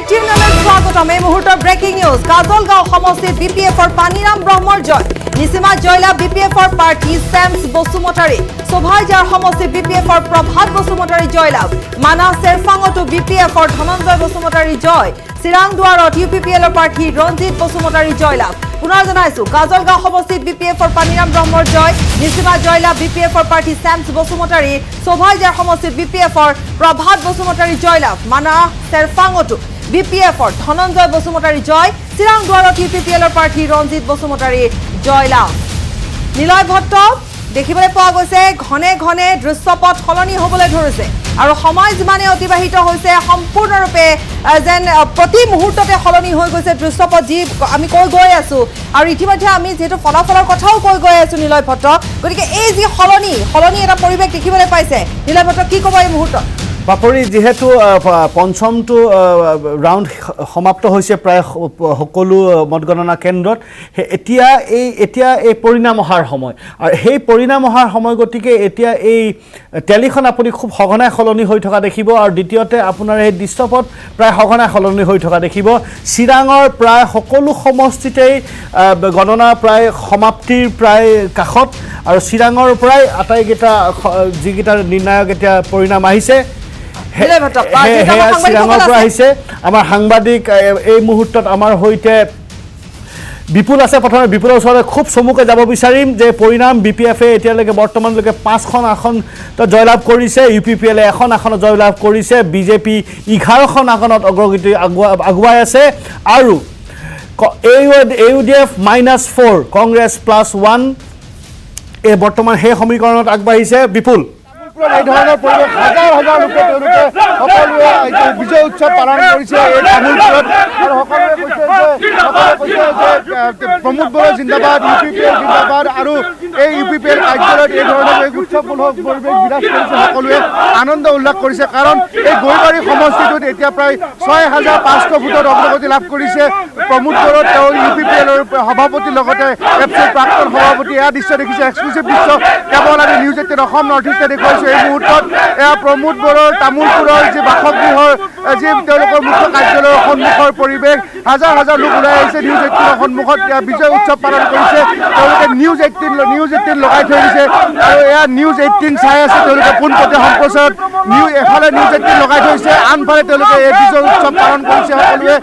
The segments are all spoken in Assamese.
এক্টিভ নিউজত স্বাগতম। এই মুহূৰ্তৰ ব্ৰেকিং নিউজ। কাজলগাঁও সমষ্টিত বিপিএফৰ পানীৰাম ব্ৰহ্মৰ জয়। নিচিমা জয়লাভ বিপিএফৰ প্ৰাৰ্থী চেমছ বসুমতাৰী। সোভাইজাৰ সমষ্টিত বিপিএফৰ প্ৰভাত বসুমতাৰী জয়লাভ। মানাহ চেৰফাঙতো বিপিএফৰ ধনঞ্জয় বসুমতাৰী জয়। চিৰাংদুৱাৰত ইউপিপিএলৰ প্ৰাৰ্থী ৰঞ্জিত বসুমতাৰী জয়লাভ। পুনৰ জনাইছো কাজলগাঁও সমষ্টিত বিপিএফৰ পানীৰাম ব্ৰহ্মৰ জয়। নিচিমা জয়লাভ বিপিএফৰ প্ৰাৰ্থী চেমছ বসুমতাৰী। সোভাইজাৰ সমষ্টিত বিপিএফৰ প্ৰভাত বসুমতাৰী জয়লাভ। মানাহ চেৰফাঙতো বিপিএফৰ ধনঞ্জয় বসুমতাৰী জয়। চিৰাংদুৱাৰত ইউপিপিএলৰ প্ৰাৰ্থী ৰঞ্জিত বসুমতাৰী জয়লাভ। নিলয় ভট্ট দেখিবলৈ পোৱা গৈছে ঘনে ঘনে দৃশ্যপট সলনি হ'বলৈ ধৰিছে আৰু সময় যিমানে অতিবাহিত হৈছে সম্পূৰ্ণৰূপে যেন প্ৰতি মুহূৰ্ততে সলনি হৈ গৈছে দৃশ্যপট যি আমি কৈ গৈ আছো আৰু ইতিমধ্যে আমি যিহেতু ফলাফলৰ কথাও কৈ গৈ আছো নিলয় ভট্ট, গতিকে এই যি সলনি এটা পৰিৱেশ দেখিবলৈ পাইছে নিলয় ভট্ট কি ক'ব এই মুহূৰ্তত? বাপৰি যেহেতু পঞ্চমটো ৰাউণ্ড সমাপ্ত হৈছে প্ৰায় সকলো মতগণনা কেন্দ্ৰত, এতিয়া এই পৰিণাম অহাৰ সময় আৰু সেই পৰিণাম অহাৰ সময়, গতিকে এতিয়া এই টেলিখন আপুনি খুব সঘনাই সলনি হৈ থকা দেখিব আৰু দ্বিতীয়তে আপোনাৰ এই দৃশ্যপট প্ৰায় সঘনাই সলনি হৈ থকা দেখিব। চিৰাঙৰ প্ৰায় সকলো সমষ্টিতেই গণনা প্ৰায় সমাপ্তিৰ প্ৰায় কাষত আৰু চিৰাঙৰ প্ৰায় আটাইকেইটা যিকেইটা নিৰ্ণায়ক এতিয়া পৰিণাম আহিছে চিৰাঙৰ পৰা আহিছে। আমাৰ সাংবাদিক এই মুহূৰ্তত আমাৰ সৈতে বিপুল আছে। প্ৰথমে বিপুলৰ ওচৰলৈ খুব চমুকৈ যাব বিচাৰিম যে পৰিণাম বিপিএফে এতিয়ালৈকে বৰ্তমানলৈকে 5খন আসনত জয়লাভ কৰিছে, ইউপিপিএলে 1খন আসনত জয়লাভ কৰিছে, বিজেপি 11খন আসনত অগ্ৰগতি আগুৱাই আছে আৰু AUDF -4 কংগ্ৰেছ +1 এই বৰ্তমান সেই সমীকৰণত আগবাঢ়িছে। বিপুল এই ধৰণৰ পৰিৱেশ হাজাৰ হাজাৰ লোকে তেওঁলোকে সকলোৱে বিজয় উৎসৱ পালন কৰিছে এই তামোলপুৰত আৰু সকলোৱে কৈছে যে প্ৰমোদ বড়ো জিন্দাবাদ, ইউপিপিএল জিন্দাবাদ আৰু এই ইউপিপিএল কাৰ্যালয়ত এই ধৰণৰ এক উৎসৱমূলক পৰিৱেশ বিৰাজ কৰিছে। সকলোৱে আনন্দ উল্লাস কৰিছে কাৰণ এই গৈবাৰী সমষ্টিটোত এতিয়া প্ৰায় 6500 ভোটত অগ্ৰগতি লাভ কৰিছে প্ৰমোদ বড়ো। তেওঁ ইউপিপিএলৰ সভাপতিৰ লগতে এফচিৰ প্ৰাক্তন সভাপতি। এয়া দৃশ্য দেখিছে এক্সক্লুচিভ দৃশ্য কেৱল আমি নিউজ 18 অসম নৰ্থ ইষ্টে দেখুৱাইছোঁ। এই মুহূৰ্তত এয়া প্ৰমোদ বড়োৰ তামোলপুৰৰ যি বাসগৃহৰ যি তেওঁলোকৰ মুখ্য কাৰ্যালয়ৰ সন্মুখৰ পৰিৱেশ। হাজাৰ হাজাৰ লোক ওলাই আহিছে নিউজ 18 সন্মুখত বিজয় উৎসৱ পালন কৰিছে। তেওঁলোকে নিউজ 18 লগাই থৈ দিছে আৰু এয়া নিউজ 18 চাই আছে তেওঁলোকে পোনপটীয়া সম্প্ৰচাৰত। এফালে নিউজ 18 লগাই থৈছে, আনফালে তেওঁলোকে এই বিজয় উৎসৱ পালন কৰিছে সকলোৱে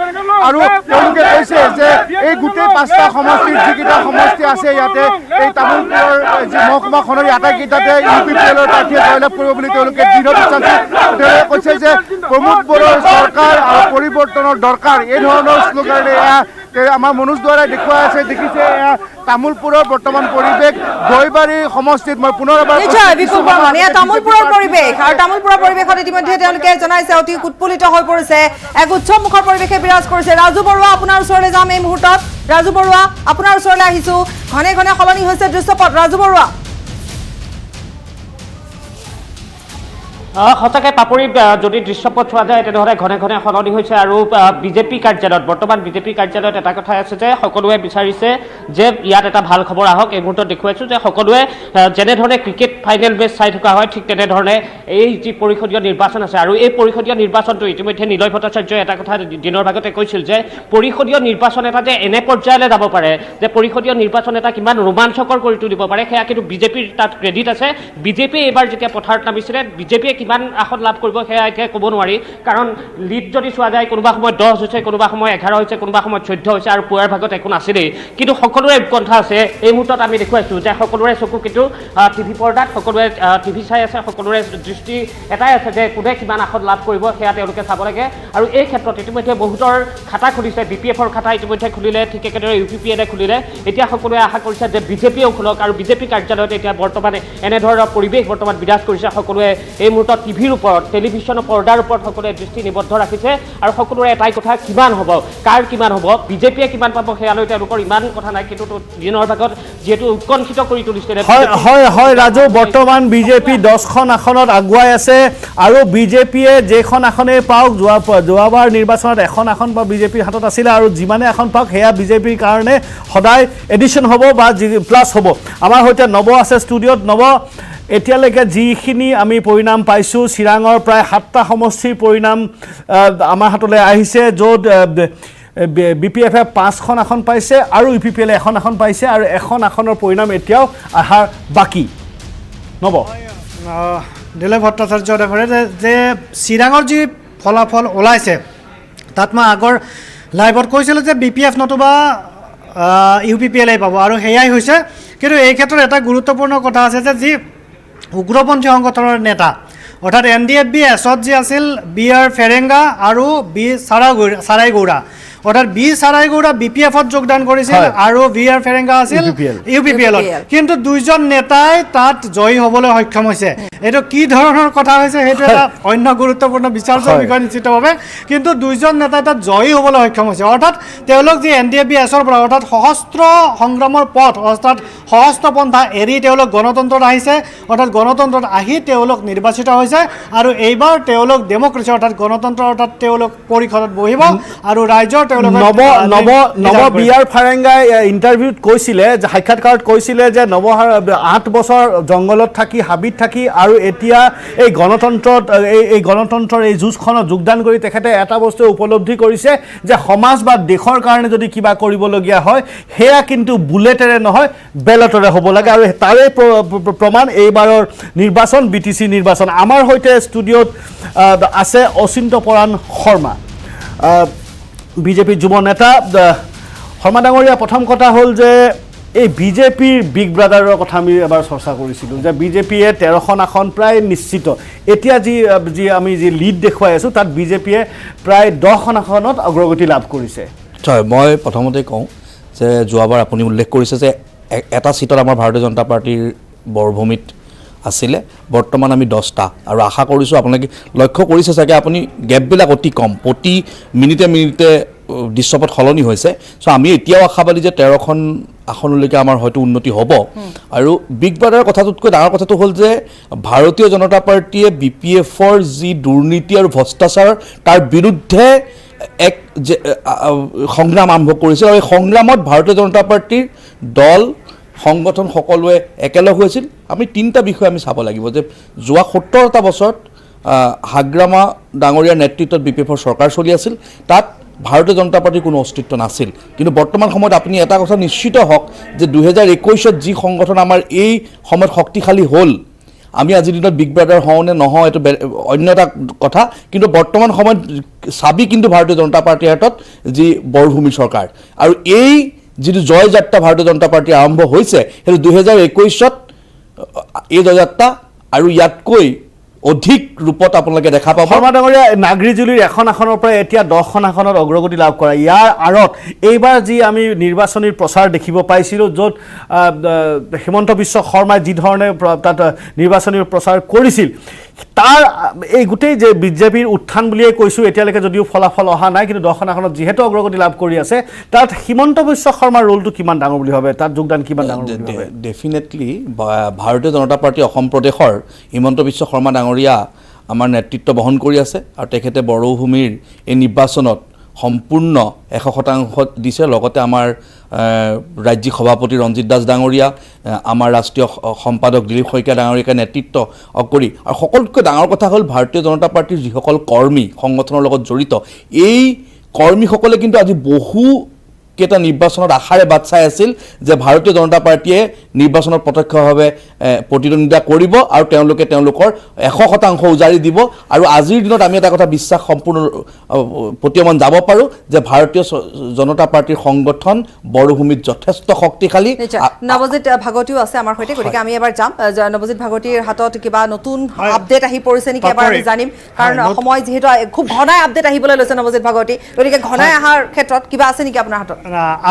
আৰু তেওঁলোকে কৈছে যে এই গোটেই 5টা সমষ্টিৰ যিকেইটা সমষ্টি আছে ইয়াতে এই তামোলপুৰৰ যি মহকুমাখনৰ আটাইকেইটাতে ইউপিপিএলৰ প্ৰাৰ্থীয়ে জয়লাভ কৰিব বুলি তেওঁলোকে দৃঢ় বিশ্বাসী। তেওঁলোকে কৈছে যে প্ৰমোদ বড়োৰ চৰকাৰ আৰু পৰিৱৰ্তনৰ দৰকাৰ, এই ধৰণৰ শ্লোগানেৰে এয়া আমাৰ মনোজ দ্বাৰাই দেখুৱাই আছে। দেখিছে এয়া তামোলপুৰৰ বৰ্তমান পৰিৱেশ গৈবাৰী সমষ্টিত। মই পুনৰ এবাৰ তামোলপুৰৰ পৰিৱেশ আৰু তামোলপুৰৰ পৰিৱেশত ইতিমধ্যে তেওঁলোকে জনাইছে অতি উৎফুল্লিত হৈ পৰিছে, এক উৎসৱমুখৰ পৰিৱেশে বিৰাজ কৰিছে। ৰাজু বৰুৱা আপোনাৰ ওচৰলৈ যাম এই মুহূৰ্তত। ৰাজু বৰুৱা আপোনাৰ ওচৰলৈ আহিছো, ঘনে ঘনে সলনি হৈছে দৃশ্যপট। ৰাজু বৰুৱা সঁচাকৈ পাপৰি যদি দৃশ্যপট চোৱা যায় তেনেহ'লে ঘনে ঘনে সলনি হৈছে আৰু বিজেপি কাৰ্যালয়ত বৰ্তমান বিজেপি কাৰ্যালয়ত এটা কথা আছে যে সকলোৱে বিচাৰিছে যে ইয়াত এটা ভাল খবৰ আহক। এই মুহূৰ্তত দেখুৱাইছোঁ যে সকলোৱে যেনেধৰণে ক্ৰিকেট ফাইনেল মেচ চাই থকা হয় ঠিক তেনেধৰণে এই যি পৰিষদীয় নিৰ্বাচন আছে আৰু এই পৰিষদীয় নিৰ্বাচনটো ইতিমধ্যে নিলয় ভট্টাচাৰ্যই এটা কথা দিনৰ ভাগতে কৈছিল যে পৰিষদীয় নিৰ্বাচন এটা যে এনে পৰ্যায়লৈ যাব পাৰে যে পৰিষদীয় নিৰ্বাচন এটা কিমান ৰোমাঞ্চকৰ কৰি তুলিব পাৰে সেয়া কিন্তু বিজেপিৰ তাত ক্ৰেডিট আছে। বিজেপিয়ে এইবাৰ যেতিয়া পথাৰত নামিছিলে বিজেপিয়ে কিমান আসন লাভ কৰিব সেয়া এতিয়া ক'ব নোৱাৰি, কাৰণ লিড যদি চোৱা যায় কোনোবা সময়ত 10 হৈছে, কোনোবা সময় 11 হৈছে, কোনোবা সময়ত 14 হৈছে আৰু পুৱাৰ ভাগত একো নাছিলেই। কিন্তু সকলোৰে উৎকণ্ঠা আছে। এই মুহূৰ্তত আমি দেখুৱাইছোঁ যে সকলোৰে চকু কিন্তু টিভি পৰ্দাত, সকলোৱে টিভি চাই আছে, সকলোৰে দৃষ্টি এটাই আছে যে কোনে কিমান আসন লাভ কৰিব সেয়া তেওঁলোকে চাব লাগে। আৰু এই ক্ষেত্ৰত ইতিমধ্যে বহুতৰ খাতা খুলিছে, বিপিএফৰ খাতা ইতিমধ্যে খুলিলে, ঠিক একেদৰে ইউপিপিএলে খুলিলে। এতিয়া সকলোৱে আশা কৰিছে যে বিজেপিয়েও খোলক আৰু বিজেপি কাৰ্যালয়ত এতিয়া বৰ্তমানে এনেধৰণৰ পৰিৱেশ বৰ্তমান বিৰাজ কৰিছে। সকলোৱে এই মুহূৰ্তত টিভিৰ ওপৰত, টেলিভিশ্যনৰ পৰ্দাৰ ওপৰত সকলোৱে দৃষ্টি নিবদ্ধ ৰাখিছে আৰু সকলোৰে এটাই কথা কিমান হ'ব, কাৰ কিমান হ'ব, বিজেপিয়ে কিমান পাব সেয়ালৈ তেওঁলোকৰ ইমান কথা নাই। কিন্তু দিনৰ ভাগত যিহেতু উৎকণ্ঠিত কৰি তুলিছিলে। হয় ৰাজু, বৰ্তমান বিজেপি 10খন আসনত আগুৱাই আছে আৰু বিজেপিয়ে যেইখন আসনেই পাওক, যোৱাবাৰ নিৰ্বাচনত 1খন আসন বা বিজেপিৰ হাতত আছিলে আৰু যিমানে আসন পাওক সেয়া বিজেপিৰ কাৰণে সদায় এডিশ্যন হ'ব বা প্লাছ হ'ব। আমাৰ সৈতে নৱ আছে ষ্টুডিঅ'ত। নৱ, এতিয়ালৈকে যিখিনি আমি পৰিণাম পাইছোঁ, চিৰাঙৰ প্ৰায় 7টা সমষ্টিৰ পৰিণাম আমাৰ হাতলৈ আহিছে, য'ত BPF-এ 5খন আসন পাইছে আৰু UPPL-এ 1খন আসন পাইছে, আৰু এখন আসনৰ পৰিণাম এতিয়াও আহাৰ বাকী। নব দিলীপ ভট্টাচাৰ্য দেৱৰে যে চিৰাঙৰ যি ফলাফল ওলাইছে তাত মই আগৰ লাইভত কৈছিলোঁ যে BPF নতুবা UPPL পাব, আৰু সেয়াই হৈছে। কিন্তু এই ক্ষেত্ৰত এটা গুৰুত্বপূৰ্ণ কথা আছে যে যি উগ্ৰপন্থী সংগঠনৰ নেতা অৰ্থাৎ NDFB-S-ত যি আছিল BR ফেৰেংগা আৰু B চাৰাইগৌড়া, অৰ্থাৎ B চাৰাইগৌড়া BPF-ত যোগদান কৰিছিল আৰু BR ফেৰেংগা আছিল UPPL-ত। কিন্তু দুইজন নেতাই তাত জয়ী হ'বলৈ সক্ষম হৈছে। এইটো কি ধৰণৰ কথা হৈছে সেইটো এটা অন্য গুৰুত্বপূৰ্ণ বিচাৰ্যৰ বিষয় নিশ্চিতভাৱে, কিন্তু দুইজন নেতাই তাত জয়ী হ'বলৈ সক্ষম হৈছে। অৰ্থাৎ তেওঁলোক যি NDFB-S-ৰ পৰা অৰ্থাৎ সহস্ত্ৰ সংগ্ৰামৰ পথ অৰ্থাৎ সহস্ত্ৰ পন্থা এৰি তেওঁলোক গণতন্ত্ৰত আহিছে, অৰ্থাৎ গণতন্ত্ৰত আহি তেওঁলোক নিৰ্বাচিত হৈছে, আৰু এইবাৰ তেওঁলোক ডেমক্ৰেচি অৰ্থাৎ গণতন্ত্ৰ অৰ্থাৎ তেওঁলোক পৰিষদত বহিব আৰু ৰাইজৰ নব BR ফেৰেংগাই ইণ্টাৰভিউত কৈছিলে, সাক্ষাৎকাৰত কৈছিলে যে 8 বছৰ জংঘলত থাকি হাবিত থাকি আৰু এতিয়া এই গণতন্ত্ৰৰ এই যুঁজখনত যোগদান কৰি তেখেতে এটা বস্তু উপলব্ধি কৰিছে যে সমাজ বা দেশৰ কাৰণে যদি কিবা কৰিবলগীয়া হয় সেয়া কিন্তু বুলেটেৰে নহয় বেলটেৰে হ'ব লাগে, আৰু তাৰে প্ৰমাণ এইবাৰৰ নিৰ্বাচন BTC নিৰ্বাচন। আমাৰ সৈতে ষ্টুডিঅ'ত আছে অচিন্তপৰাণ শৰ্মা, বিজেপিৰ যুৱ নেতা। শৰ্মা ডাঙৰীয়া, প্ৰথম কথা হ'ল যে এই বিজেপিৰ বিগ ব্ৰাদাৰৰ কথা আমি এবাৰ চৰ্চা কৰিছিলোঁ যে BJP-য়ে 13খন আসন প্ৰায় নিশ্চিত। এতিয়া আমি যি লিড দেখুৱাই আছোঁ তাত BJP-য়ে প্ৰায় 10খন আসনত অগ্ৰগতি লাভ কৰিছে। হয়, মই প্ৰথমতে কওঁ যে যোৱাবাৰ আপুনি উল্লেখ কৰিছে যে এটা চিটত আমাৰ ভাৰতীয় জনতা পাৰ্টিৰ বৰভূমিত আছিলে, বৰ্তমান আমি 10টা, আৰু আশা কৰিছোঁ আপোনালোকে লক্ষ্য কৰিছে চাগে আপুনি গেপবিলাক অতি কম, প্ৰতি মিনিটে দৃশ্যপট সলনি হৈছে। চ' আমি এতিয়াও আশাবাদী যে 13খন আসনলৈকে আমাৰ হয়তো উন্নতি হ'ব। আৰু বিগ ব্ৰাদাৰৰ কথাটোতকৈ ডাঙৰ কথাটো হ'ল যে ভাৰতীয় জনতা পাৰ্টীয়ে BPF-ৰ যি দুৰ্নীতি আৰু ভ্ৰষ্টাচাৰ তাৰ বিৰুদ্ধে এক সংগ্ৰাম আৰম্ভ কৰিছে, আৰু এই সংগ্ৰামত ভাৰতীয় জনতা পাৰ্টীৰ দল সংগঠন সকলোৱে একেলগ হৈছিল। আমি 3টা বিষয় আমি চাব লাগিব যে যোৱা 70টা বছৰত হাগ্ৰামা ডাঙৰীয়াৰ নেতৃত্বত BPF-ৰ চৰকাৰ চলি আছিল, তাত ভাৰতীয় জনতা পাৰ্টীৰ কোনো অস্তিত্ব নাছিল। কিন্তু বৰ্তমান সময়ত আপুনি এটা কথা নিশ্চিত হওক যে 2021-ত যি সংগঠন আমাৰ এই সময়ত শক্তিশালী হ'ল, আমি আজিৰ দিনত বিগ ব্ৰাদাৰ হওঁ নে নহওঁ এইটো অন্য এটা কথা, কিন্তু বৰ্তমান সময়ত চাবি কিন্তু ভাৰতীয় জনতা পাৰ্টীৰ হাতত যি বৰভূমি চৰকাৰ, আৰু এই যিটো জয়যাত্ৰা ভাৰতীয় জনতা পাৰ্টী আৰম্ভ হৈছে সেইটো 2021-ত এই জয়যাত্ৰা আৰু ইয়াতকৈ অধিক ৰূপত আপোনালোকে দেখা পাব। শৰ্মা ডাঙৰীয়া, নাগৰিজুলিৰ 1খন আসনৰ পৰা এতিয়া 10খন আসনত অগ্ৰগতি লাভ কৰা, ইয়াৰ আঁৰত এইবাৰ যি আমি নিৰ্বাচনী প্ৰচাৰ দেখিব পাইছিলোঁ, য'ত হিমন্ত বিশ্ব শৰ্মাই যি ধৰণে তাত নিৰ্বাচনী প্ৰচাৰ কৰিছিল, তাৰ এই গোটেই যে BJPৰ উত্থান বুলিয়ে কৈছোঁ, এতিয়ালৈকে যদিও ফলাফল অহা নাই, কিন্তু 10খন আসনত যিহেতু অগ্ৰগতি লাভ কৰি আছে, তাত হিমন্ত বিশ্ব শৰ্মাৰ ৰোলটো কিমান ডাঙৰ বুলি ভাবে, তাত যোগদান কিমান ডাঙৰ বুলি ভাবে? ডেফিনেটলি ভাৰতীয় জনতা পাৰ্টী অসম প্ৰদেশৰ হিমন্ত বিশ্ব শৰ্মা ডাঙৰীয়া আমাৰ নেতৃত্ব বহন কৰি আছে, আৰু তেখেতে বড়োভূমিৰ এই নিৰ্বাচনত সম্পূৰ্ণ 100% দিছে। লগতে আমাৰ ৰাজ্যিক সভাপতি ৰঞ্জিত দাস ডাঙৰীয়া, আমাৰ ৰাষ্ট্ৰীয় সম্পাদক দিলীপ শইকীয়া ডাঙৰীয়াকে নেতৃত্ব কৰি, আৰু সকলোতকৈ ডাঙৰ কথা হ'ল ভাৰতীয় জনতা পাৰ্টীৰ যিসকল কৰ্মী সংগঠনৰ লগত জড়িত, এই কৰ্মীসকলে কিন্তু আজি বহুকেইটা নিৰ্বাচনত আশাৰে বাট চাই আছিল যে ভাৰতীয় জনতা পাৰ্টীয়ে নিৰ্বাচনত প্ৰত্যক্ষভাৱে প্ৰতিদ্বন্দ্বিতা কৰিব আৰু তেওঁলোকে তেওঁলোকৰ 100% উজাৰি দিব। আৰু আজিৰ দিনত আমি এটা কথা বিশ্বাস সম্পূৰ্ণ প্ৰতীয়মান যাব পাৰোঁ যে ভাৰতীয় জনতা পাৰ্টীৰ সংগঠন বড়োভূমিত যথেষ্ট শক্তিশালী। নৱজিৎ ভাগৱতীও আছে আমাৰ সৈতে, গতিকে আমি এবাৰ যাম। নৱজিৎ ভাগৱতীৰ হাতত কিবা নতুন আপডেট আহি পৰিছে নেকি এবাৰ আমি জানিম, কাৰণ সময় যিহেতু খুব ঘনাই আপডেট আহিবলৈ লৈছে নৱজিৎ ভাগৱতী, গতিকে ঘনাই অহাৰ ক্ষেত্ৰত কিবা আছে নেকি আপোনাৰ হাতত?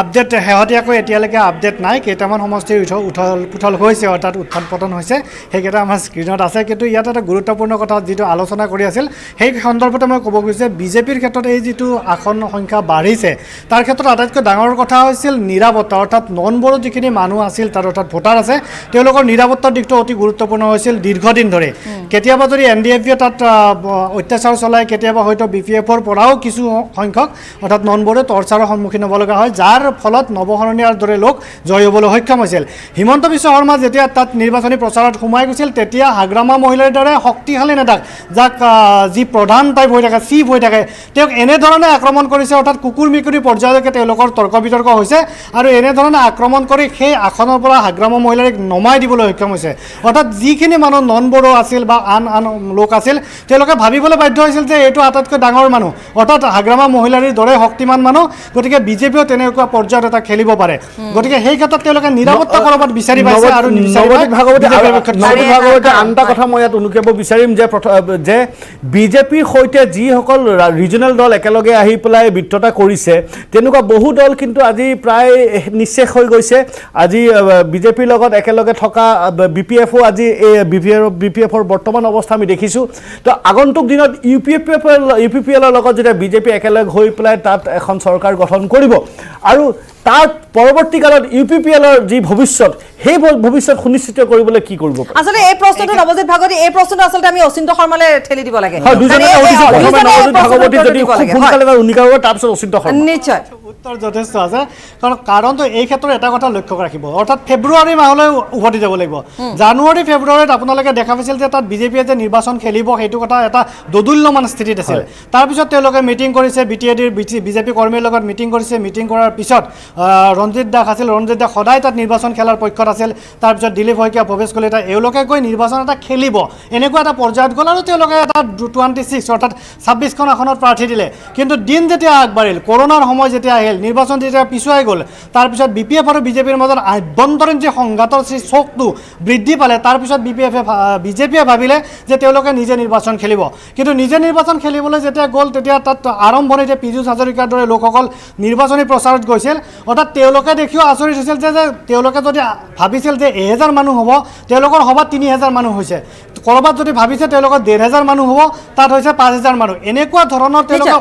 আপডেট শেহতীয়াকৈ এতিয়ালৈকে আপডেট নাই, কেইটামান সমষ্টিৰ উথল পুথল হৈছে, অৰ্থাৎ উত্থান পতন হৈছে, সেইকেইটা আমাৰ স্ক্ৰীণত আছে। কিন্তু ইয়াত এটা গুৰুত্বপূৰ্ণ কথা যিটো আলোচনা কৰি আছিল, সেই সন্দৰ্ভতে মই ক'ব খুজিছোঁ যে BJPৰ ক্ষেত্ৰত এই যিটো আসন সংখ্যা বাঢ়িছে, তাৰ ক্ষেত্ৰত আটাইতকৈ ডাঙৰ কথা হৈছিল নিৰাপত্তা, অৰ্থাৎ নন বড়ো যিখিনি মানুহ আছিল তাত, অৰ্থাৎ ভোটাৰ আছে, তেওঁলোকৰ নিৰাপত্তাৰ দিশটো অতি গুৰুত্বপূৰ্ণ হৈছিল দীৰ্ঘদিন ধৰি। কেতিয়াবা যদি NDFB-য়ে তাত অত্যাচাৰ চলায়, কেতিয়াবা হয়তো BPF-ৰ পৰাও কিছু সংখ্যক অৰ্থাৎ নন বড়ো টৰ্চাৰৰ সন্মুখীন হ'ব লগা হয়। নহয় যাৰ ফলত নৱসৰণীয়াৰ দৰে লোক জয় হ'বলৈ সক্ষম হৈছিল হিমন্ত বিশ্ব শৰ্মা যেতিয়া তাত নিৰ্বাচনী প্ৰচাৰত সোমাই গৈছিল তেতিয়া হাগ্ৰামা মহিলাৰ দৰে শক্তিশালী নেতাক যাক যি প্ৰধান টাইপ হৈ থাকে চিফ হৈ থাকে তেওঁক এনেধৰণে আক্ৰমণ কৰিছে অৰ্থাৎ কুকুৰ মেকুৰী পৰ্যায়লৈকে তেওঁলোকৰ তৰ্ক বিতৰ্ক হৈছে আৰু এনেধৰণে আক্ৰমণ কৰি সেই আসনৰ পৰা হাগ্ৰামা মহিলাক নমাই দিবলৈ সক্ষম হৈছে অৰ্থাৎ যিখিনি মানুহ নন বড়ো আছিল বা আন লোক আছিল তেওঁলোকে ভাবিবলৈ বাধ্য হৈছিল যে এইটো আটাইতকৈ ডাঙৰ মানুহ অৰ্থাৎ হাগ্ৰামা মহিলাৰ দৰে শক্তিমান মানুহ গতিকে বিজেপিও তেনেকুৱা পৰ্যায়ত এটা খেলিব পাৰে গতিকে সেই ক্ষেত্ৰত তেওঁলোকে নিৰাপত্তা কৰবাত বিচাৰি পাইছে আৰু নৱজিৎ ভাগৱতী আন এটা কথা মই ইয়াত উনুকিয়াব বিচাৰিম যে বিজেপিৰ সৈতে যিসকল ৰিজনেল দল একেলগে আহি পেলাই মিত্ৰতা কৰিছে তেনেকুৱা বহু দল কিন্তু আজি প্ৰায় নিশ্চেষ হৈ গৈছে আজি বিজেপিৰ লগত একেলগে থকা বিপিএফও আজি বিপিএফৰ বৰ্তমান অৱস্থা আমি দেখিছোঁ তো আগন্তুক দিনত ইউপিপিএলৰ লগত যেতিয়া বিজেপি একেলগ হৈ পেলাই তাত এখন চৰকাৰ গঠন কৰিব আৰু তাৰ পৰৱৰ্তী কালত ইউপিপিএলৰ যি ভৱিষ্যত সেই ভৱিষ্যত সুনিশ্চিত কৰিবলৈ কি কৰিব আসলে এই প্ৰশ্নটো নৱজিৎ ভাগৱতী এই প্ৰশ্নটো আসলে আমি অচিন্ত শৰ্মালৈ ঠেলি দিব লাগে হয় দুজনে নৱজিৎ ভাগৱতী যদি সোনকালে উনিকাব তাৰপিছত অচিন্ত শৰ্মা নিশ্চয় উত্তৰ যথেষ্ট আছে কাৰণটো এই ক্ষেত্ৰত এটা কথা লক্ষ্য ৰাখিব অৰ্থাৎ ফেব্ৰুৱাৰী মাহলৈ উভতি যাব লাগিব জানুৱাৰী ফেব্ৰুৱাৰীত আপোনালোকে দেখা পাইছিল যে তাত বিজেপিয়ে যে নিৰ্বাচন খেলিব সেইটো কথা এটা দোদুল্যমান স্থিতিত আছিল তাৰপিছত তেওঁলোকে মিটিং কৰিছে বিটিএডিৰ বিজেপি কৰ্মীৰ লগত মিটিং কৰিছে মিটিং কৰাৰ পিছত ৰঞ্জিত দাস আছিল ৰঞ্জিত দাস সদায় তাত নিৰ্বাচন খেলাৰ পক্ষত আছিল তাৰপিছত দিলীপ শইকীয়া ভৱেশ কলিতা এওঁলোকে গৈ নিৰ্বাচন এটা খেলিব এনেকুৱা এটা পৰ্যায়ত গ'ল আৰু তেওঁলোকে এটা 26 অৰ্থাৎ 26খন আসনত প্ৰাৰ্থী দিলে কিন্তু দিন যেতিয়া আগবাঢ়িল কৰোণাৰ সময় যেতিয়া আহিল নিৰ্বাচন যেতিয়া পিছুৱাই গ'ল তাৰপিছত বিপিএফ আৰু বিজেপিৰ মাজত আভ্যন্তৰীণ যি সংঘাতৰ যি চকটো বৃদ্ধি পালে তাৰপিছত বিজেপিয়ে ভাবিলে যে তেওঁলোকে নিজে নিৰ্বাচন খেলিব কিন্তু নিজে নিৰ্বাচন খেলিবলৈ যেতিয়া গ'ল তেতিয়া তাত আৰম্ভণিতে পীযুষ হাজৰিকাৰ দৰে লোকসকল নিৰ্বাচনী প্ৰচাৰত গৈছিল অৰ্থাৎ তেওঁলোকে দেখিও আচৰিত হৈছিল যে তেওঁলোকে যদি ভাবিছিল যে 1000 মানুহ হ'ব তেওঁলোকৰ সভাত 3000 মানুহ হৈছে কৰবাত যদি ভাবিছে তেওঁলোকৰ 1500 মানুহ হ'ব তাত হৈছে 5000 মানুহ এনেকুৱা ধৰণৰ তেওঁলোকৰ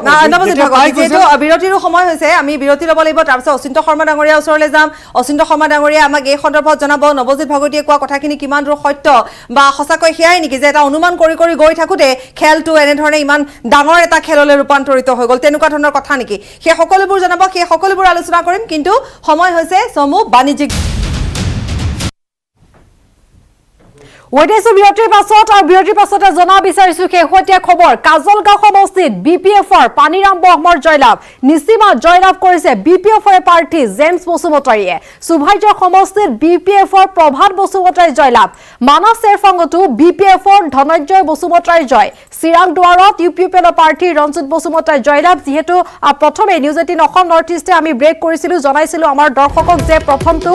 বিৰতিৰ সময় হৈছে আমি বিৰতি ল'ব লাগিব তাৰপিছত অচিন্ত শৰ্মা ডাঙৰীয়া ওচৰলৈ যাম অচিন্ত শৰ্মা ডাঙৰীয়া আমাক এই সন্দৰ্ভত জনাব নৱজিৎ ভাগৱতীয়ে কোৱা কথাখিনি কিমান দূৰ সত্য বা সঁচাকৈ সেয়াই নেকি যে এটা অনুমান কৰি গৈ থাকোঁতে খেলটো এনেধৰণে ইমান ডাঙৰ এটা খেললৈ ৰূপান্তৰিত হৈ গ'ল তেনেকুৱা ধৰণৰ কথা নেকি সেই সকলোবোৰ জনাব সেই সকলোবোৰ আলোচনা কৰিম কিন্তু সময় হৈছে চমু বাণিজ্যিক বিৰতিৰ পাছতে জনা বিচাৰিছো শেহতীয়া খবৰ কাজলগাঁও সমষ্টিত বিপিএফৰ পানীৰাম ব্ৰহ্মৰ জয়লাভ নিচিমাত জয়লাভ কৰিছে বিপিএফৰ প্ৰাৰ্থী জেমছ বসুমতাৰীয়ে সুভাইজৰ সমষ্টিত বিপিএফৰ প্ৰভাত বসুমতাৰীৰ জয়লাভ মানস চেৰফাংগতো বিপিএফৰ ধনঞ্জয় বসুমতাৰীৰ জয় চিৰাং দুৱাৰত ইউপিপিএলৰ প্ৰাৰ্থী ৰঞ্জিত বসুমতাৰীৰ জয়লাভ যিহেতু প্ৰথমে নিউজ 18 অসম নৰ্থ ইষ্টে আমি ব্ৰেক কৰিছিলো জনাইছিলো আমাৰ দৰ্শকক যে প্ৰথমটো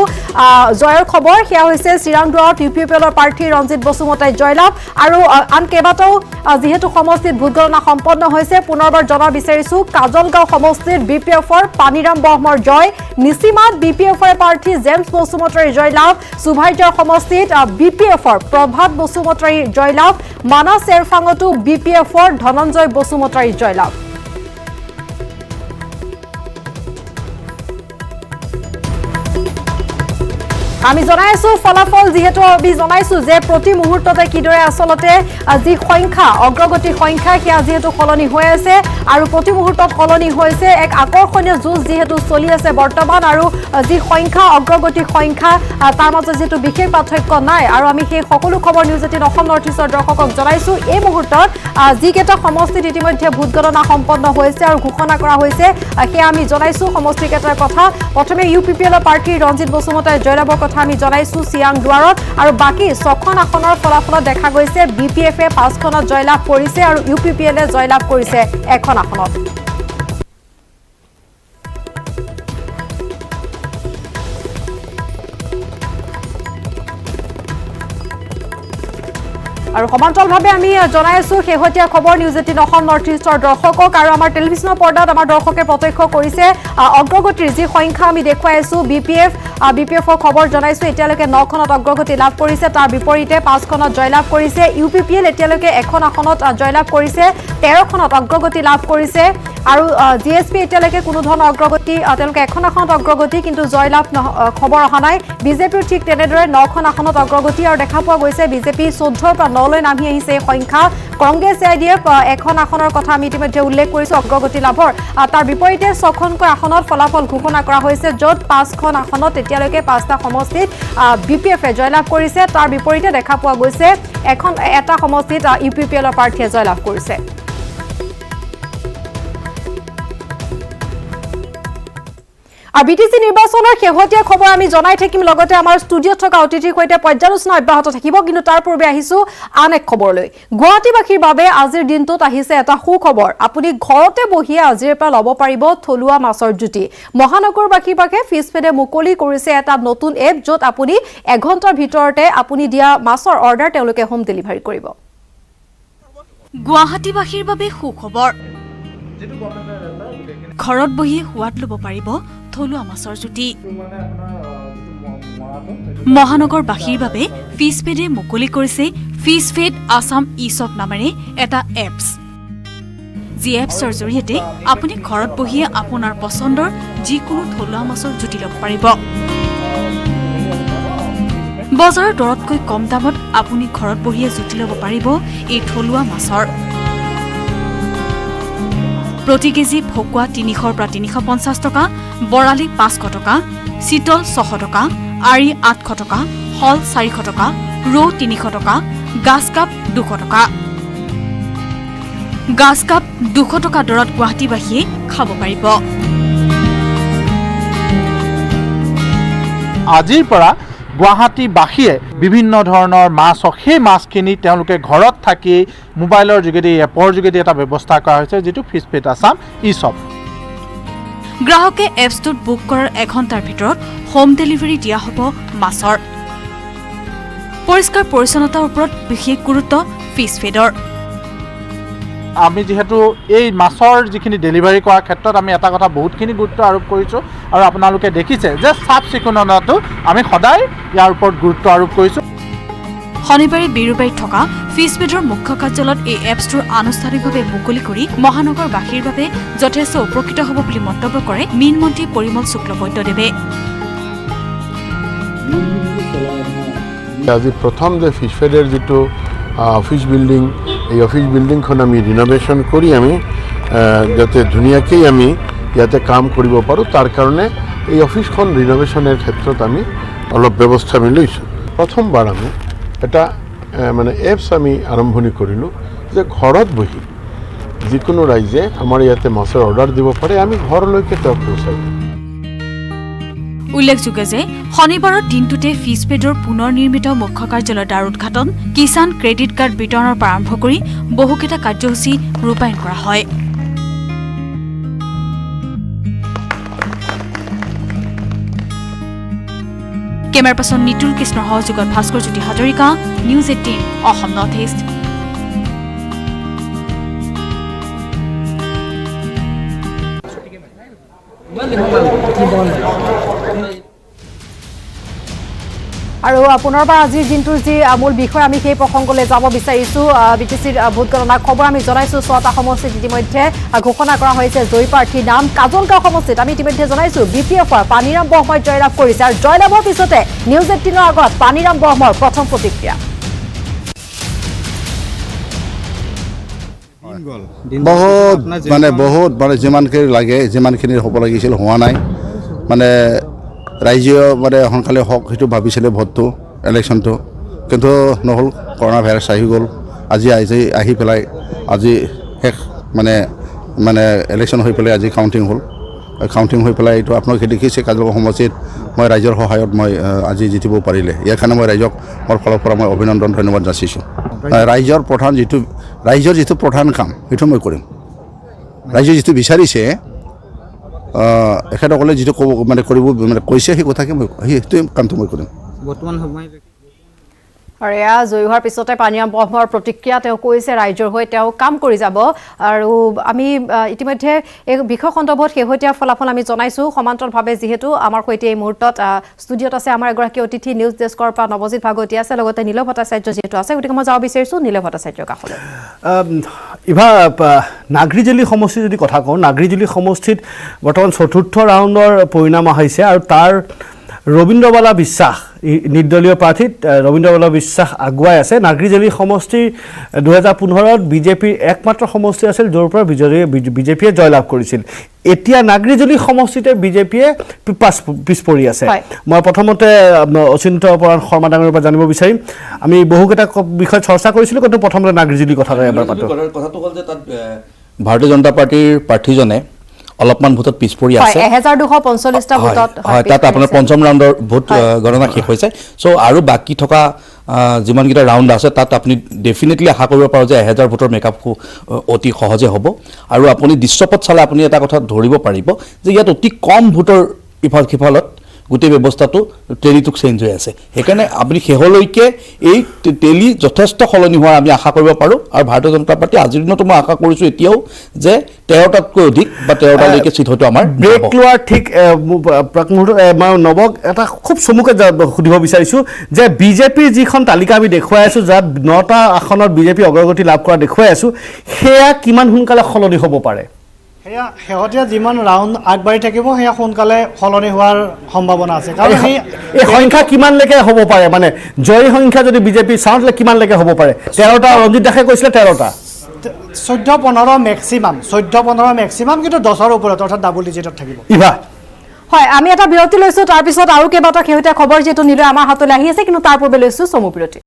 জয়ৰ খবৰ সেয়া হৈছে চিৰাং দুৱাৰত ইউপিপিএলৰ প্ৰাৰ্থী ৰঞ্জিত বসুমতাৰীৰ জয়লাভ আৰু আন কেইবাটাও যিহেতু সমষ্টিত ভোটগণনা সম্পন্ন হৈছে পুনৰবাৰ জনা বিচাৰিছো কাজলগাঁও সমষ্টিত বিপিএফৰ পানীৰাম ব্ৰহ্মৰ জয় নিচিমাত বিপিএফৰ প্ৰাৰ্থী জেমছ বসুমতাৰীৰ জয়লাভ সুভাইজৰ সমষ্টিত বিপিএফৰ প্ৰভাত বসুমতাৰীৰ জয়লাভ মানস চেৰফাংগতো বিপিএফৰ ধনঞ্জয় বসুমতাৰীৰ জয়লাভ আমি জনাইছো ফলাফল যেহেতু আমি জনাইছো যে প্ৰতি মুহূৰ্ততে কিদৰে আসলতে যি সংখ্যা অগ্ৰগতি সংখ্যা সেয়া যেহেতু সলনি হৈ আছে আৰু প্ৰতি মুহূৰ্তত সলনি হৈছে এক আকৰ্ষণীয় যুঁজ যেহেতু চলি আছে বৰ্তমান আৰু যি সংখ্যা অগ্ৰগতি সংখ্যা তাৰ মাজত যেহেতু বিশেষ পাৰ্থক্য নাই আৰু আমি সেই সকলো খবৰ নিউজ 18 অসম নৰ্থ ইষ্টৰ দৰ্শকক জনাইছো এই মুহূৰ্তত যিকেইটা সমষ্টিত ইতিমধ্যে ভোটগণনা সম্পন্ন হৈছে আৰু ঘোষণা কৰা হৈছে সেয়া আমি জনাইছো সমষ্টিকেইটাৰ কথা প্ৰথমে ইউপিপিএলৰ প্ৰাৰ্থী ৰঞ্জিত বসুমতাৰীৰ জয়লাভৰ কথা আমি জনাইছো চিৰাং দুৱাৰত আৰু বাকি 6খন আসনৰ ফলাফলত দেখা গৈছে বিপিএফে 5খনত জয়লাভ কৰিছে আৰু ইউপিপিএলে জয়লাভ কৰিছে 1খন আসনত আৰু সমান্তৰালভাৱে আমি জনাই আছো শেহতীয়া খবৰ নিউজ 18 অসম নৰ্থ ইষ্টৰ দৰ্শকক আৰু আমাৰ টেলিভিছনৰ পৰ্দাত আমাৰ দৰ্শকে প্ৰত্যক্ষ কৰিছে অগ্ৰগতিৰ যি সংখ্যা আমি দেখুৱাই আছো বিপিএফ BPF খবৰ জনাইছো এতিয়ালৈকে 9খনত অগ্ৰগতি লাভ কৰিছে তাৰ বিপৰীতে 5খনত জয়লাভ কৰিছে UPPL এতিয়ালৈকে এখন আসনত জয়লাভ কৰিছে 13খনত অগ্ৰগতি লাভ কৰিছে আৰু GSP এতিয়ালৈকে কোনো ধৰণৰ অগ্ৰগতি তেওঁলোকে এখন আসনত অগ্ৰগতি কিন্তু জয়লাভ খবৰ অহা নাই বিজেপিৰ ঠিক তেনেদৰে 9খন আসনত অগ্ৰগতি আৰু দেখা পোৱা গৈছে বিজেপি 14ৰ পৰা 9লৈ নামি আহিছে এই সংখ্যা কংগ্ৰেছ AIDF এখন আসনৰ কথা আমি ইতিমধ্যে উল্লেখ কৰিছো অগ্ৰগতি লাভৰ তাৰ বিপৰীতে 6খনকৈ আসনত ফলাফল ঘোষণা কৰা হৈছে য'ত 5খন আসনত এতিয়ালৈকে 5টা সমষ্টিত BPF জয়লাভ কৰিছে তাৰ বিপৰীতে দেখা পোৱা গৈছে এটা সমষ্টিত UPPL প্ৰাৰ্থীয়ে জয়লাভ কৰিছে আর বিটিসি নির্বাচনের শেহতীয়া খবর আমি জানাই থাকিম লগতে আমার স্টুডিওত থকা অতিথির সৈতে পর্যালোচনা অব্যাহত থাকিব কিন্তু তার পূর্বে আহিছো আন এক খবরলৈ গুৱাহাটীবাসীৰ বাবে আজিৰ দিনটোত আহিছে এটা সুখবৰ আপুনি ঘৰতে বহিয়ে আজিৰ পৰা লব পাৰিব থলুৱা মাছৰ জুতি মহানগৰবাসীৰ বাবে ফিছফেডে মুকলি কৰিছে এটা নতুন এপ য'ত আপুনি এঘণ্টাৰ ভিতৰতে আপুনি দিয়া মাছৰ অৰ্ডাৰ তেওঁলোকে হোম ডেলিভাৰী কৰিব গুৱাহাটীবাসীৰ বাবে সুখবৰ ঘৰত বহি সোৱাদ ল'ব পাৰিব থলুৱা মাছৰ জুতি মহানগৰবাসীৰ বাবে ফিছফেডে মুকলি কৰিছে ফিছফেড আছাম ইশ্বপ নামেৰে এটা এপছ যি এপছৰ জৰিয়তে আপুনি ঘৰত বহিয়ে আপোনাৰ পচন্দৰ যিকোনো থলুৱা মাছৰ জুতি ল'ব পাৰিব বজাৰৰ দৰতকৈ কম দামত আপুনি ঘৰত বহিয়ে জুতি ল'ব পাৰিব এই থলুৱা মাছৰ প্ৰতি কেজি ভকুৱা 300 পৰা 350 টকা বৰালি 500 টকা চিতল 600 টকা আৰি 800 টকা হল 400 টকা ৰৌ 300 টকা গাছ কাপ 200 টকা গাছ কাপ 200 টকা দৰত গুৱাহাটীবাসীয়ে খাব পাৰিব আজিৰ পৰা গুৱাহাটীবাসীয়ে বিভিন্ন ধৰণৰ মাছ সেই মাছখিনি তেওঁলোকে ঘৰত থাকি মোবাইলৰ যোগেদি এপৰ যোগেদি এটা ব্যৱস্থা কৰা হৈছে যেটো ফিছফেড আছাম ইশ্বপ গ্ৰাহকে এপছটোত বুক কৰাৰ এঘণ্টাৰ ভিতৰত হোম ডেলিভাৰী দিয়া হ'ব মাছৰ পৰিষ্কাৰ পৰিচ্ছন্নতাৰ ওপৰত বিশেষ গুৰুত্ব ফিছফেডৰ আমি যেহেতু এই মাছৰ যিখিনি ডেলিভাৰী কৰাৰ ক্ষেত্ৰত আমি এটা কথা বহুতখিনি গুৰুত্ব আৰোপ কৰিছোঁ আৰু আপোনালোকে দেখিছে যে চাফ চিকুণতাটো আমি সদায় ইয়াৰ ওপৰত গুৰুত্ব আৰোপ কৰিছোঁ শনিবাৰে বিৰুবাৰীত থকা ফিছফেডৰ মুখ্য কাৰ্যালয়ত এই এপছটোৰ আনুষ্ঠানিকভাৱে মুকলি কৰি মহানগৰবাসীৰ বাবে যথেষ্ট উপকৃত হ'ব বুলি মন্তব্য কৰে মীন মন্ত্ৰী পৰিমল শুক্লবৈদ্যদেৱে আজি প্ৰথম যে ফিছফেডৰ যিটো অফিস বিল্ডিং এই অফিস বিল্ডিংখন আমি ৰিনোভেশন কৰি আমি যাতে ধুনীয়াকৈ আমি ইয়াতে কাম কৰিব পাৰোঁ তাৰ কাৰণে এই অফিসখন ৰিনোভেশনেৰ ক্ষেত্ৰত আমি অলপ ব্যৱস্থা আমি লৈছোঁ প্ৰথমবাৰ আমি এটা মানে এপছ আমি আৰম্ভণি কৰিলোঁ যে ঘৰত বহি যিকোনো ৰাইজে আমাৰ ইয়াতে মাছৰ অৰ্ডাৰ দিব পাৰে আমি ঘৰলৈকে তেওঁক পहुঁচাই উল্লেখযোগ্য যে শনিবাৰৰ দিনটোতে ফিছফেডৰ পুনৰ নিৰ্মিত মুখ্য কাৰ্যালয়ৰ দ্বাৰ উদ্ঘাটন কিষাণ ক্ৰেডিট কাৰ্ড বিতৰণৰ পৰা আৰম্ভ কৰি বহুকেইটা কাৰ্যসূচী ৰূপায়ণ কৰা হয় কেমেৰা পাৰ্চন নিতুল কৃষ্ণৰ সহযোগত Bhaskar Jyoti Hazarika news 18 Assam north east আৰু পুনৰবাৰ আজিৰ দিনটোৰ যি মূল বিষয় আমি সেই প্ৰসংগলৈ যাব বিচাৰিছো বিটিসিৰ ভোট গণনা খবৰ আমি জনাইছো 6টা সমষ্টিত ইতিমধ্যে ঘোষণা কৰা হৈছে জয়ী প্ৰাৰ্থীৰ নাম কাজলগাঁও সমষ্টিত আমি ইতিমধ্যে জনাইছো বিপিএফৰ পানীৰাম ব্ৰহ্মই জয়লাভ কৰিছে আৰু জয়লাভৰ পিছতে নিউজ 18ৰ আগত পানীৰাম ব্ৰহ্মৰ প্ৰথম প্ৰতিক্ৰিয়া বহুত মানে যিমানখিনি লাগে যিমানখিনি হ'ব লাগিছিল হোৱা নাই মানে ৰাইজেও মানে সোনকালে হওক সেইটো ভাবিছিলে ভোটটো ইলেকশ্যনটো কিন্তু নহ'ল কৰোণা ভাইৰাছ আহি গ'ল আজি আহি পেলাই আজি শেষ মানে ইলেকশ্যন হৈ পেলাই আজি কাউণ্টিং হৈ পেলাই এইটো আপোনালোকে দেখিছে কাজলগাঁও সমষ্টিত মই ৰাইজৰ সহায়ত মই আজি জিতিব পাৰিলে ইয়াৰ কাৰণে মই ৰাইজক মোৰ ফালৰ পৰা মই অভিনন্দন ধন্যবাদ যাচিছোঁ ৰাইজৰ যিটো প্ৰধান কাম সেইটো মই কৰিম ৰাইজে যিটো বিচাৰিছে এখেতসকলে যিটো কৰিব মানে কৈছে সেই কথাকে মই সেইটো কামটো মই কৰিম বৰ্তমান সময় আৰু এয়া জয়ী হোৱাৰ পিছতে পানীৰাম ব্ৰহ্মৰ প্ৰতিক্ৰিয়া তেওঁ কৈছে ৰাইজৰ হৈ তেওঁ কাম কৰি যাব আৰু আমি ইতিমধ্যে এই বিষয় সন্দৰ্ভত শেহতীয়া ফলাফল আমি জনাইছো সমান্তৰালভাৱে যিহেতু আমাৰ সৈতে এই মুহূৰ্তত ষ্টুডিঅ'ত আছে আমাৰ এগৰাকী অতিথি নিউজ ডেস্কৰ পৰা নৱজিত ভাগৱতী আছে লগতে নীলয় ভট্টাচাৰ্য যিহেতু আছে গতিকে মই যাব বিচাৰিছো নীলয় ভট্টাচাৰ্যৰ কাষলৈ ইভা নাগৰিজুলি সমষ্টি যদি কথা কওঁ নাগৰিজুলি সমষ্টিত বৰ্তমান চতুৰ্থ ৰাউণ্ডৰ পৰিণাম আহিছে আৰু তাৰ ৰবীন্দ্ৰবালা বিশ্বাস নিৰ্দলীয় প্ৰাৰ্থীত ৰবীন্দ্ৰবালা বিশ্বাস আগুৱাই আছে নাগৰিজুলি সমষ্টি 2015ত বিজেপিৰ একমাত্ৰ সমষ্টি আছিল য'ৰ পৰা বিজেপিয়ে জয়লাভ কৰিছিল এতিয়া নাগৰিজুলি সমষ্টিতে বিজেপিয়ে পিছ পৰি আছে মই প্ৰথমতে অচিন্ত পৰাণ শৰ্মা ডাঙৰীৰ পৰা জানিব বিচাৰিম আমি বহুকেইটা বিষয় চৰ্চা কৰিছিলোঁ কিন্তু প্ৰথমতে নাগৰিজুলি কথাটো এবাৰ পাতো কথাটো হ'ল যে তাত ভাৰতীয় জনতা পাৰ্টিৰ প্ৰাৰ্থীজনে অলপমান ভোটত পিছ পৰি আছে 1245টা ভোটত হয় তাত আপোনাৰ পঞ্চম ৰাউণ্ডৰ ভোট গণনা শেষ হৈছে চ' আৰু বাকী থকা যিমানকেইটা ৰাউণ্ড আছে তাত আপুনি ডেফিনেটলি আশা কৰিব পাৰোঁ যে 1000 ভোটৰ মেকআপ অতি সহজে হ'ব আৰু আপুনি দৃশ্যপট চালে আপুনি এটা কথা ধৰিব পাৰিব যে ইয়াত অতি কম ভোটৰ ইফাল সিফালত গোটেই ব্যৱস্থাটো টেলিটোক চেঞ্জ হৈ আছে সেইকাৰণে আপুনি শেহলৈকে এই টেলি যথেষ্ট সলনি হোৱাৰ আমি আশা কৰিব পাৰোঁ আৰু ভাৰতীয় জনতা পাৰ্টি আজিৰ দিনতো মই আশা কৰিছোঁ এতিয়াও যে 13টাতকৈ অধিক বা 13টালৈকে চিট হয়তো আমাৰ ব্ৰেক লোৱাৰ ঠিক নৱক এটা খুব চমুকে সুধিব বিচাৰিছোঁ যে বিজেপিৰ যিখন তালিকা আমি দেখুৱাই আছোঁ যাত 9টা আসনত বিজেপি অগ্ৰগতি লাভ কৰা দেখুৱাই আছোঁ সেয়া কিমান সোনকালে সলনি হ'ব পাৰে সেয়া শেহতীয়া যিমান ৰাউণ্ড আগবাঢ়ি থাকিব সেয়া সোনকালে সলনি হোৱাৰ সম্ভাৱনা আছে কাৰণ এই সংখ্যা কিমানলৈকে হ'ব পাৰে মানে জয়ী সংখ্যা যদি বিজেপি চাওঁতে কিমানলৈকে হ'ব পাৰে 13টা ৰঞ্জিত দাসে কৈছিলে 13টা 14-15 মেক্সিমাম কিন্তু 10ৰ ওপৰত অৰ্থাৎ ডাবল ডিজিটত থাকিব ইভা হয় আমি এটা বিৰতি লৈছো তাৰ পিছত আৰু কেইবাটা শেহতীয়া খবৰ যেটো নিলে আমাৰ হাতলৈ আহি আছে কিন্তু তাৰ পূৰ্বে লৈছো চমু বিৰতি